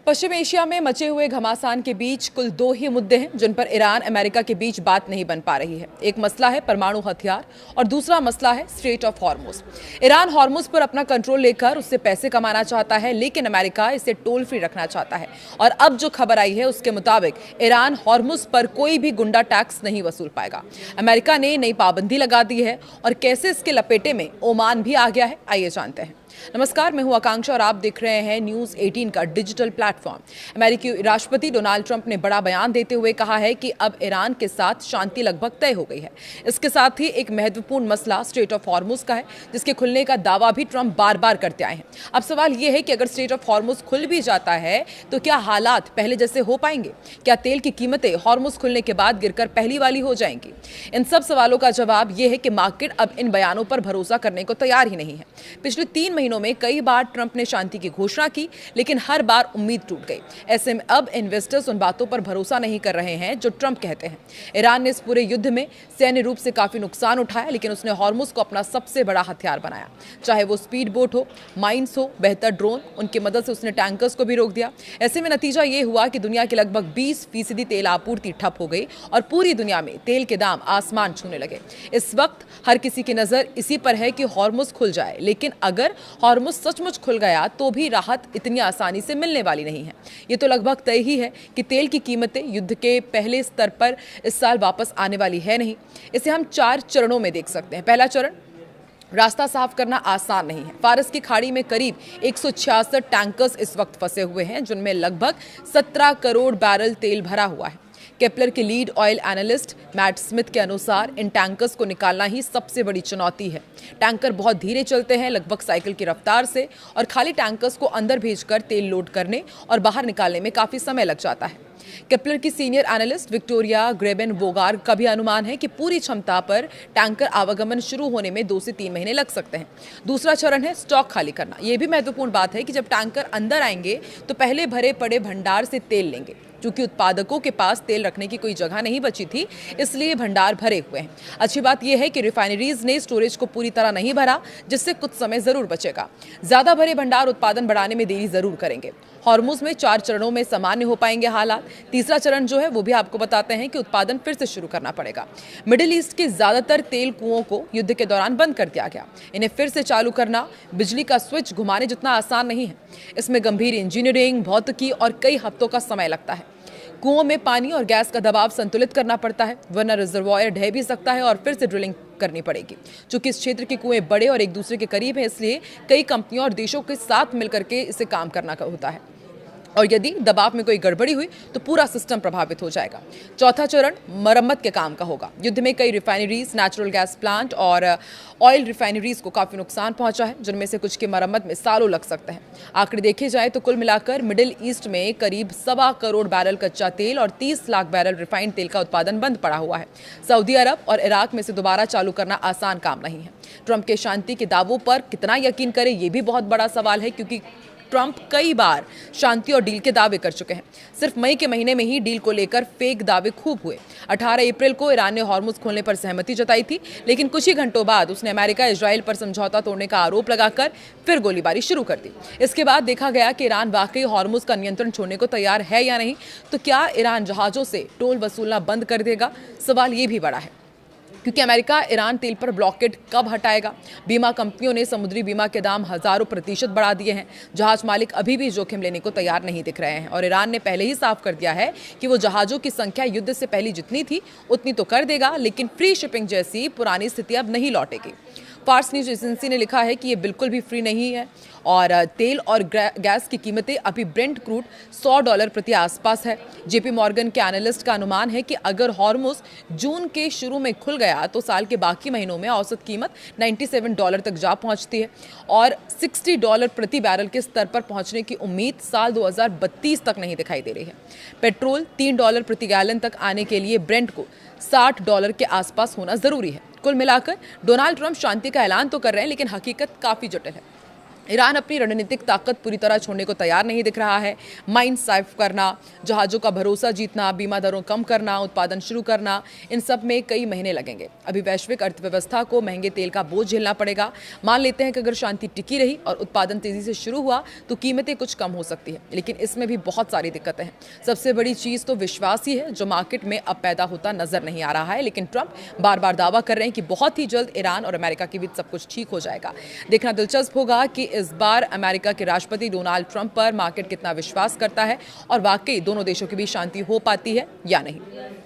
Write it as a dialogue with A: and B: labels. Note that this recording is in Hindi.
A: पश्चिम एशिया में मचे हुए घमासान के बीच कुल दो ही मुद्दे हैं जिन पर ईरान अमेरिका के बीच बात नहीं बन पा रही है। एक मसला है परमाणु हथियार और दूसरा मसला है straight of Hormuz. Iran Hormuz पर अपना कंट्रोल लेकर उससे पैसे कमाना चाहता है, लेकिन अमेरिका इसे टोल फ्री रखना चाहता है। और अब जो खबर आई है उसके मुताबिक ईरान हॉर्मुज पर कोई भी गुंडा टैक्स नहीं वसूल पाएगा। अमेरिका ने नई पाबंदी लगा दी है और कैसे इसके लपेटे में ओमान भी आ गया है, आइए जानते हैं। नमस्कार, मैं हूं आकांक्षा और आप देख रहे हैं न्यूज़ 18 का डिजिटल प्लेटफॉर्म। अमेरिकी राष्ट्रपति डोनाल्ड ट्रंप ने बड़ा बयान देते हुए कहा है कि अब ईरान के साथ शांति लगभग तय हो गई है। इसके साथ ही एक महत्वपूर्ण मसला स्ट्रेट ऑफ हॉर्मुज का है, जिसके खुलने का दावा भी ट्रंप बार बार करते आए हैं। अब सवाल यह है कि अगर स्ट्रेट ऑफ हॉर्मुज खुल भी जाता है तो क्या हालात पहले जैसे हो पाएंगे? क्या तेल की कीमतें हॉर्मुज खुलने के बाद गिरकर पहली वाली हो जाएंगी? इन सब सवालों का जवाब यह है कि मार्केट अब इन बयानों पर भरोसा करने को तैयार ही नहीं है। पिछले 3 महीनों में कई बार ट्रंप ने शांति की घोषणा की, लेकिन हर बार उम्मीद टूट गई। ऐसे में अब इन्वेस्टर्स उन बातों पर भरोसा नहीं कर रहे हैं जो ट्रंप कहते हैं। ईरान ने इस पूरे युद्ध में सैन्य रूप से काफी नुकसान उठाया, लेकिन उसने हॉर्मुज को अपना सबसे बड़ा हथियार बनाया। चाहे वो स्पीड बोट हो, माइंस हो, बेहतर ड्रोन, उनकी मदद से उसने टैंकर्स को भी रोक दिया। ऐसे में नतीजा ये हुआ कि दुनिया की लगभग 20% तेल आपूर्ति ठप हो गई और पूरी दुनिया में तेल के दाम आसमान छूने लगे। इस वक्त हर किसी की नजर इसी पर है कि हॉर्मुज खुल जाए, लेकिन अगर हॉर्मुज सचमुच खुल गया तो भी राहत इतनी आसानी से मिलने वाली नहीं है। ये तो लगभग तय ही है कि तेल की कीमतें युद्ध के पहले स्तर पर इस साल वापस आने वाली है नहीं। इसे हम 4 चरणों में देख सकते हैं। पहला चरण, रास्ता साफ करना आसान नहीं है। फारस की खाड़ी में करीब 166 टैंकर्स इस वक्त फंसे हुए हैं, जिनमें लगभग 17 करोड़ बैरल तेल भरा हुआ है। केपलर के lead oil analyst Matt Smith के अनुसार इन टैंकर्स को निकालना ही सबसे बड़ी चुनौती है। टैंकर बहुत धीरे चलते हैं, लगभग साइकिल की रफ्तार से, और खाली टैंकर्स को अंदर भेजकर तेल लोड करने और बाहर निकालने में काफी समय लग जाता है। केपलर की सीनियर एनालिस्ट विक्टोरिया ग्रेबेन वोगार का भी अनुमान है कि पूरी क्षमता पर टैंकर आवागमन शुरू होने में 2 से 3 महीने लग सकते हैं। दूसरा चरण है स्टॉक खाली करना। यह भी महत्वपूर्ण बात है कि जब टैंकर अंदर आएंगे तो पहले भरे पड़े भंडार से तेल लेंगे। क्योंकि उत्पादकों के पास तेल रखने की कोई जगह नहीं बची थी, इसलिए भंडार भरे हुए हैं। अच्छी बात यह है कि रिफाइनरीज ने स्टोरेज को पूरी तरह नहीं भरा, जिससे कुछ समय जरूर बचेगा। ज्यादा भरे भंडार उत्पादन बढ़ाने में देरी जरूर करेंगे। हॉर्मुज में 4 चरणों में सामान्य हो पाएंगे हालात। तीसरा चरण जो है वो भी आपको बताते हैं कि उत्पादन फिर से शुरू करना पड़ेगा। मिडिल ईस्ट के ज्यादातर तेल कुओं को युद्ध के दौरान बंद कर दिया गया। इन्हें फिर से चालू करना बिजली का स्विच घुमाने जितना आसान नहीं है। इसमें गंभीर इंजीनियरिंग, भौतिकी और कई हफ्तों का समय लगता है। कुओं में पानी और गैस का दबाव संतुलित करना पड़ता है, वरना रिजर्वॉयर ढह भी सकता है और फिर से ड्रिलिंग करनी पड़ेगी। चूंकि इस क्षेत्र के कुएं बड़े और एक दूसरे के करीब हैं, इसलिए कई कंपनियों और देशों के साथ मिलकर के इसे काम करना होता है, और यदि दबाव में कोई गड़बड़ी हुई तो पूरा सिस्टम प्रभावित हो जाएगा। चौथा चरण मरम्मत के काम का होगा। युद्ध में कई रिफाइनरीज, नेचुरल गैस प्लांट और ऑयल रिफाइनरीज को काफी नुकसान पहुंचा है, जिनमें से कुछ की मरम्मत में सालों लग सकते हैं। आंकड़े देखे जाए तो कुल मिलाकर मिडिल ईस्ट में करीब 1.25 करोड़ बैरल कच्चा तेल और 30 लाख बैरल रिफाइंड तेल का उत्पादन बंद पड़ा हुआ है। सऊदी अरब और इराक में से दोबारा चालू करना आसान काम नहीं है। ट्रंप के शांति के दावों पर कितना यकीन करें, यह भी बहुत बड़ा सवाल है, क्योंकि ट्रंप कई बार शांति और डील के दावे कर चुके हैं। सिर्फ मई के महीने में ही डील को लेकर फेक दावे खूब हुए। 18 अप्रैल को ईरान ने हॉर्मुज खोलने पर सहमति जताई थी, लेकिन कुछ ही घंटों बाद उसने अमेरिका इजराइल पर समझौता तोड़ने का आरोप लगाकर फिर गोलीबारी शुरू कर दी। इसके बाद देखा गया कि ईरान वाकई हॉर्मुज का नियंत्रण छोड़ने को तैयार है या नहीं। तो क्या ईरान जहाजों से टोल वसूलना बंद कर देगा? सवाल ये भी बड़ा है, क्योंकि अमेरिका ईरान तेल पर ब्लॉकेड कब हटाएगा? बीमा कंपनियों ने समुद्री बीमा के दाम हजारों % बढ़ा दिए हैं। जहाज मालिक अभी भी जोखिम लेने को तैयार नहीं दिख रहे हैं, और ईरान ने पहले ही साफ कर दिया है कि वो जहाजों की संख्या युद्ध से पहले जितनी थी उतनी तो कर देगा, लेकिन फ्री शिपिंग जैसी पुरानी स्थिति अब नहीं लौटेगी। फार्स न्यूज एजेंसी ने लिखा है कि ये बिल्कुल भी फ्री नहीं है, और तेल और गैस की कीमतें अभी ब्रेंट क्रूड $100 प्रति आसपास है। जेपी मॉर्गन के एनालिस्ट का अनुमान है कि अगर हॉर्मुज जून के शुरू में खुल गया तो साल के बाकी महीनों में औसत कीमत $97 तक जा पहुंचती है, और $60 प्रति बैरल के स्तर पर पहुंचने की उम्मीद साल 2032 तक नहीं दिखाई दे रही है। पेट्रोल $3 प्रति गैलन तक आने के लिए ब्रेंट को $60 के आसपास होना जरूरी है। कुल मिलाकर डोनाल्ड ट्रंप शांति का ऐलान तो कर रहे हैं, लेकिन हकीकत काफी जटिल है। ईरान अपनी रणनीतिक ताकत पूरी तरह छोड़ने को तैयार नहीं दिख रहा है। माइन साफ करना, जहाज़ों का भरोसा जीतना, बीमा दरों कम करना, उत्पादन शुरू करना, इन सब में कई महीने लगेंगे। अभी वैश्विक अर्थव्यवस्था को महंगे तेल का बोझ झेलना पड़ेगा। मान लेते हैं कि अगर शांति टिकी रही और उत्पादन तेजी से शुरू हुआ तो कीमतें कुछ कम हो सकती है, लेकिन इसमें भी बहुत सारी दिक्कतें हैं। सबसे बड़ी चीज़ तो विश्वास ही है, जो मार्केट में अब पैदा होता नजर नहीं आ रहा है। लेकिन ट्रंप बार बार दावा कर रहे हैं कि बहुत ही जल्द ईरान और अमेरिका के बीच सब कुछ ठीक हो जाएगा। देखना दिलचस्प होगा कि इस बार अमेरिका के राष्ट्रपति डोनाल्ड ट्रंप पर मार्केट कितना विश्वास करता है और वाकई दोनों देशों के बीच शांति हो पाती है या नहीं।